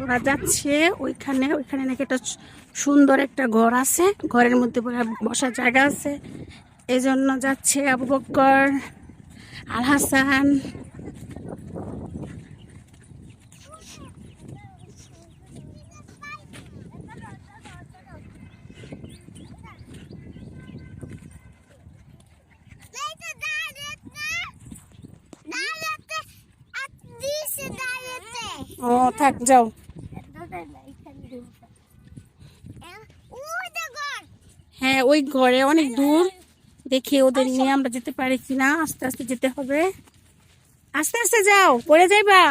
ওরা যাচ্ছে ওইখানে ওইখানে নাকি একটা সুন্দর একটা ঘর আছে, ঘরের মধ্যে বসার জায়গা আছে, এই জন্য যাচ্ছে আবু বকর, আল হাসান। ও থাক, যাও। হ্যাঁ, ওই ঘরে অনেক দূর, দেখি ওদের নিয়ে আমরা যেতে পারি কিনা। আস্তে আস্তে যেতে হবে, আস্তে আস্তে যাও, পড়ে যাইবা।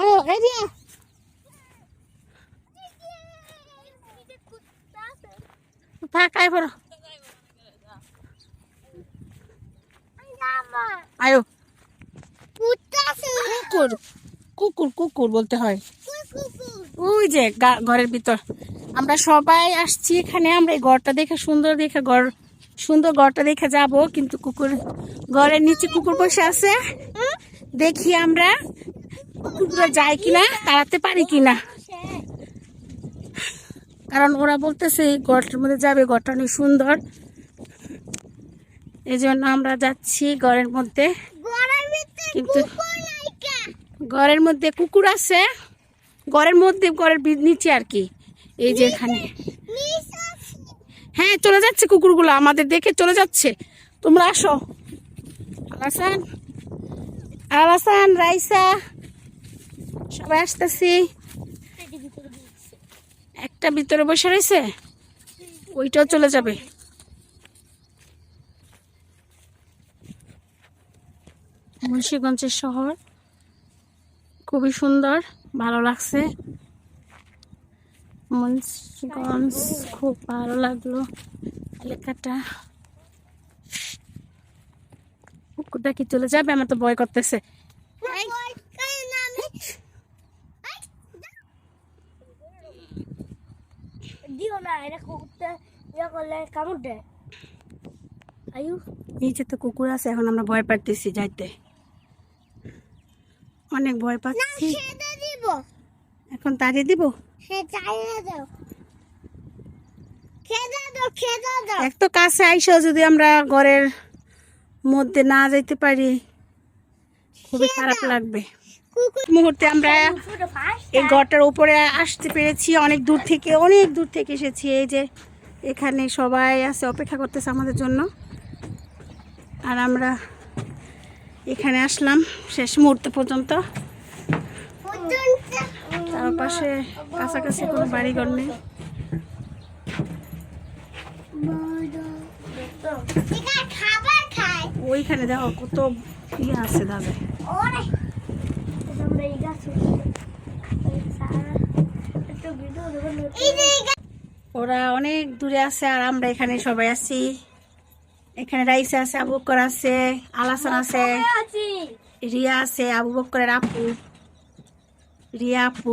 ও এরিয়া থাকাই পড়ো, আয়ো। কুকুর কুকুর কুকুর বলতে হয়, ওই যে ঘরের ভিতর। আমরা সবাই আসছি এখানে, আমরা এই ঘরটা দেখে সুন্দর দেখে সুন্দর ঘরটা দেখে যাব, কিন্তু কুকুর ঘরের নিচে কুকুর বসে আছে। দেখি আমরা কুকুরগুলো যায় কিনা, তাড়াতে পারি কিনা, কারণ ওরা বলতেছে এই ঘরটার মধ্যে যাবে, ঘরটা অনেক সুন্দর, এই জন্য আমরা যাচ্ছি ঘরের মধ্যে। কিন্তু ঘরের মধ্যে কুকুর আছে, ঘরের মধ্যে, ঘরের নিচে আর কি, এই যে এখানে। হ্যাঁ, চলে যাচ্ছে কুকুরগুলো, আমাদের দেখে চলে যাচ্ছে। তোমরা আসো, আলাসান আলাসান রাইসা সবাই আসতেছি। একটা ভিতরে বসে রয়েছে, ওইটাও চলে যাবে। মুন্সিগঞ্জের শহর খুবই সুন্দর, ভালো লাগছে। মুন্সিগঞ্জ খুব ভালো লাগলো এলাকাটা। কুকুরটা কি চলে যাবে? আমার তো ভয় করতেছে। নিচে তো কুকুর আছে, এখন আমরা ভয় পাইতেছি যাইতে, অনেক ভয় পাচ্ছি। এখন তাড়িয়ে দিব। এক তো কাছে আইসা যদি আমরা ঘরের মধ্যে না যাইতে পারি, খুবই খারাপ লাগবে। মুহূর্তে আমরা এই ঘরটার উপরে আসতে পেরেছি, অনেক দূর থেকে এসেছি। এই যে এখানে সবাই আছে, অপেক্ষা করতেছে আমাদের জন্য, আর আমরা এখানে আসলাম শেষ মুহূর্ত পর্যন্ত। তার পাশে কাছাকাছি কোনো বাড়িঘর নেই। ওইখানে দেখো কত ইয়ে আছে দাদা। ওরা অনেক দূরে আছে, আর আমরা এখানে সবাই আছি। এখানে রাইসা আছে, আবু বকর আছে, আলাসান আছে, রিয়া আছে, আবু বকরের আপু রিয়া আপু।